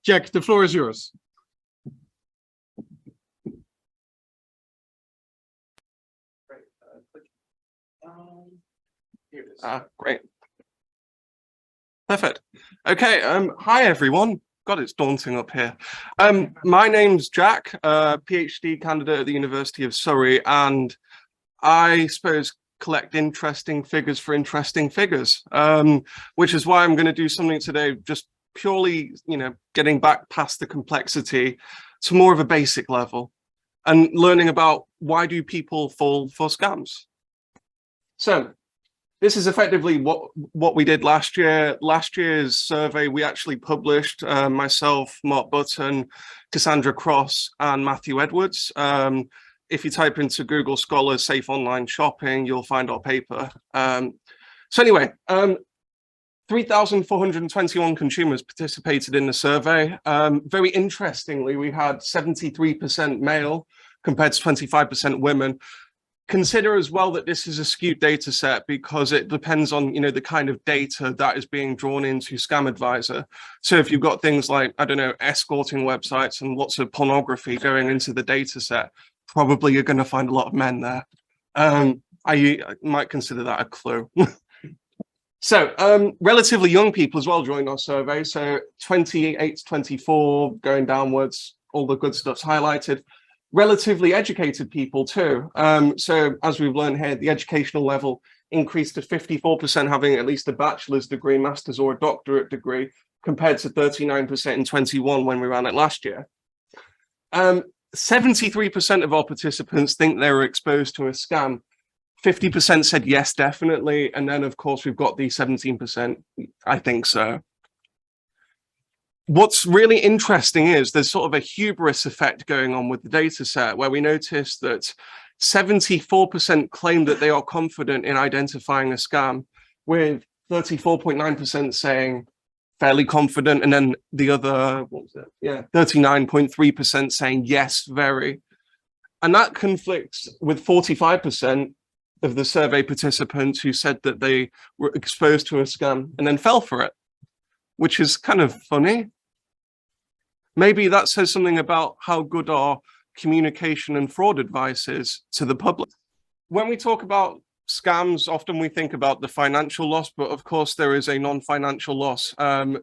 Jack, the floor is yours. Great. Perfect. Okay. Hi, everyone. God, it's daunting up here. My name's Jack, PhD candidate at the University of Surrey, and I suppose collect interesting figures for interesting figures, which is why I'm going to do something today, just purely, getting back past the complexity to more of a basic level and learning about why do people fall for scams. So this is effectively what we did last year. Last year's survey, we actually published, myself, Mark Button, Cassandra Cross, and Matthew Edwards. If you type into Google Scholar Safe Online Shopping, you'll find our paper. So anyway, 3,421 consumers participated in the survey. Very interestingly, we had 73% male compared to 25% women. Consider as well that this is a skewed data set because it depends on, the kind of data that is being drawn into ScamAdviser. So if you've got things like, I don't know, escorting websites and lots of pornography going into the data set, probably you're going to find a lot of men there. I might consider that a clue. So relatively young people as well joined our survey. So 28 to 24 going downwards, all the good stuff's highlighted. Relatively educated people too. So as we've learned here, the educational level increased to 54% having at least a bachelor's degree, master's or a doctorate degree, compared to 39% in 21 when we ran it last year. 73% of our participants think they were exposed to a scam. 50% said yes, definitely. And then of course, we've got the 17%, I think so. What's really interesting is there's sort of a hubris effect going on with the data set where we notice that 74% claim that they are confident in identifying a scam, with 34.9% saying fairly confident, and then the other, 39.3% saying yes, very. And that conflicts with 45% of the survey participants who said that they were exposed to a scam and then fell for it, which is kind of funny. Maybe that says something about how good our communication and fraud advice is to the public. When we talk about scams, often we think about the financial loss, but of course there is a non-financial loss.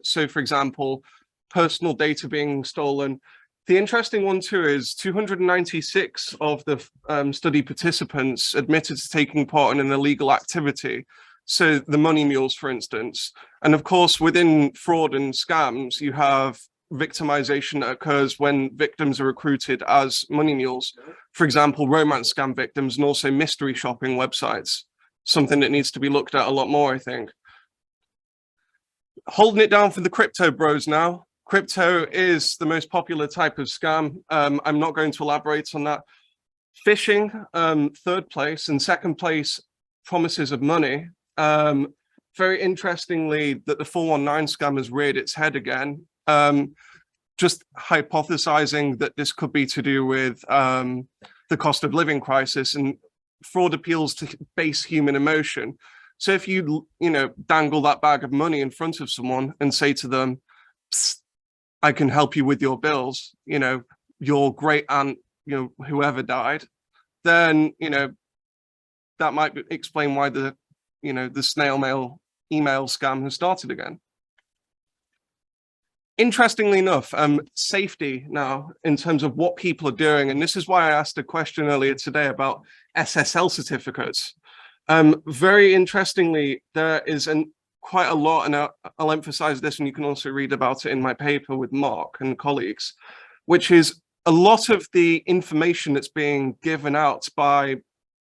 So for example, personal data being stolen. The interesting one too is 296 of the study participants admitted to taking part in an illegal activity. So the money mules, for instance. And of course, within fraud and scams, you have victimization that occurs when victims are recruited as money mules. For example, romance scam victims and also mystery shopping websites. Something that needs to be looked at a lot more, I think. Holding it down for the crypto bros now. Crypto is the most popular type of scam. I'm not going to elaborate on that. Phishing, third place, and second place, promises of money. Very interestingly, that the 419 scam has reared its head again. Just hypothesizing that this could be to do with the cost of living crisis, and fraud appeals to base human emotion. So if you, dangle that bag of money in front of someone and say to them, I can help you with your bills, your great aunt, whoever died, then, that might explain why the snail mail email scam has started again. Interestingly enough, safety now in terms of what people are doing, and this is why I asked a question earlier today about SSL certificates. Very interestingly, there is quite a lot, and I'll emphasize this, and you can also read about it in my paper with Mark and colleagues, which is a lot of the information that's being given out by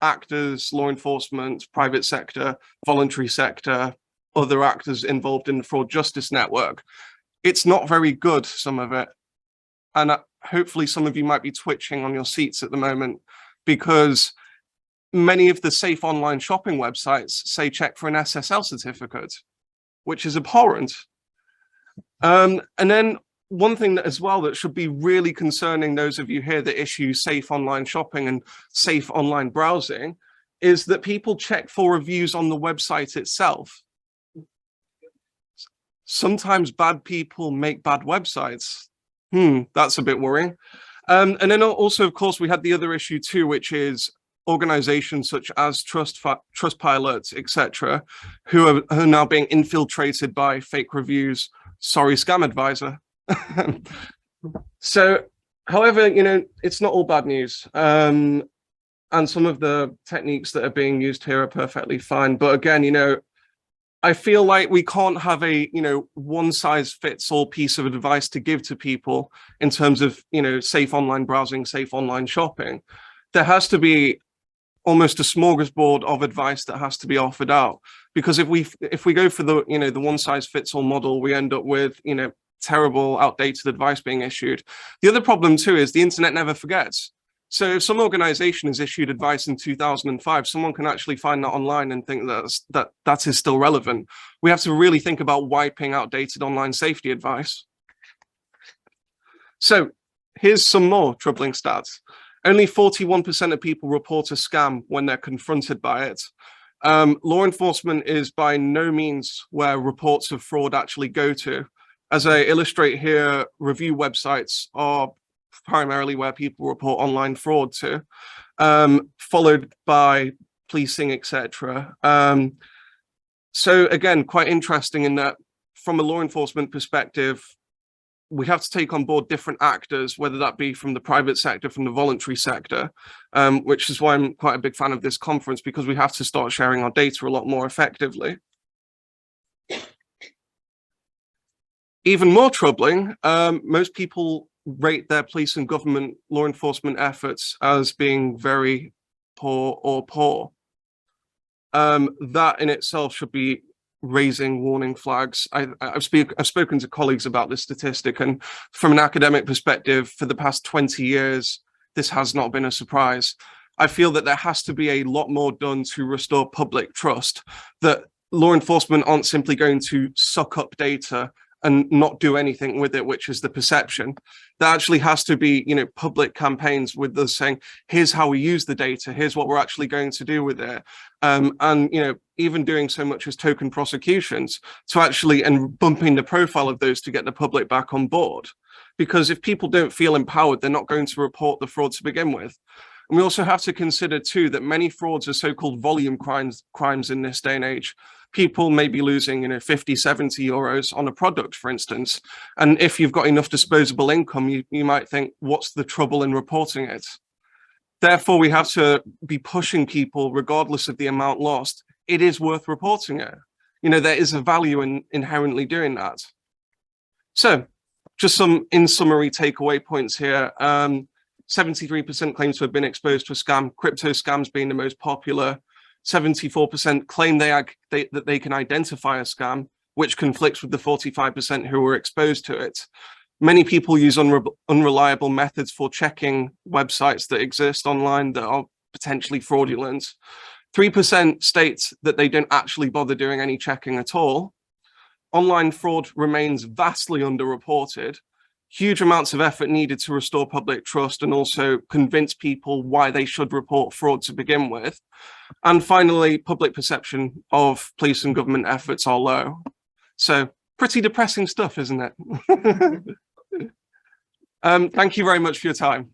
actors, law enforcement, private sector, voluntary sector, other actors involved in the fraud justice network. It's not very good, some of it. And hopefully some of you might be twitching on your seats at the moment, because many of the safe online shopping websites say check for an SSL certificate, which is abhorrent. And then one thing that as well that should be really concerning those of you here that issue safe online shopping and safe online browsing is that people check for reviews on the website itself. Sometimes bad people make bad websites. That's a bit worrying. And then also, of course, we had the other issue too, which is organizations such as Trustpilot, etc., who are now being infiltrated by fake reviews. Sorry, ScamAdviser. So, however, it's not all bad news. And some of the techniques that are being used here are perfectly fine. But again, I feel like we can't have a, one size fits all piece of advice to give to people in terms of, safe online browsing, safe online shopping. There has to be almost a smorgasbord of advice that has to be offered out, because if we go for the, the one size fits all model, we end up with, terrible, outdated advice being issued. The other problem too is the internet never forgets. So if some organization has issued advice in 2005, someone can actually find that online and think that is still relevant. We have to really think about wiping outdated online safety advice. So here's some more troubling stats. Only 41% of people report a scam when they're confronted by it. Law enforcement is by no means where reports of fraud actually go to. As I illustrate here, review websites are primarily where people report online fraud to, followed by policing, etc. So again, quite interesting in that from a law enforcement perspective, we have to take on board different actors, whether that be from the private sector, from the voluntary sector, which is why I'm quite a big fan of this conference, because we have to start sharing our data a lot more effectively. Even more troubling, most people rate their police and government law enforcement efforts as being very poor or poor. That in itself should be raising warning flags. I've spoken to colleagues about this statistic, and from an academic perspective, for the past 20 years, this has not been a surprise. I feel that there has to be a lot more done to restore public trust, that law enforcement aren't simply going to suck up data and not do anything with it, which is the perception. There actually has to be, public campaigns with us saying, here's how we use the data, here's what we're actually going to do with it. And, even doing so much as token prosecutions to actually, and bumping the profile of those to get the public back on board. Because if people don't feel empowered, they're not going to report the fraud to begin with. And we also have to consider too, that many frauds are so-called volume crimes in this day and age. People may be losing, 50, 70 euros on a product, for instance. And if you've got enough disposable income, you might think, what's the trouble in reporting it? Therefore, we have to be pushing people, regardless of the amount lost. It is worth reporting it. There is a value in inherently doing that. So just some, in summary, takeaway points here. 73% claim to have been exposed to a scam, crypto scams being the most popular. 74% claim that they can identify a scam, which conflicts with the 45% who were exposed to it. Many people use unreliable methods for checking websites that exist online that are potentially fraudulent. 3% state that they don't actually bother doing any checking at all. Online fraud remains vastly underreported. Huge amounts of effort needed to restore public trust and also convince people why they should report fraud to begin with. And finally, public perception of police and government efforts are low. So pretty depressing stuff, isn't it? Thank you very much for your time.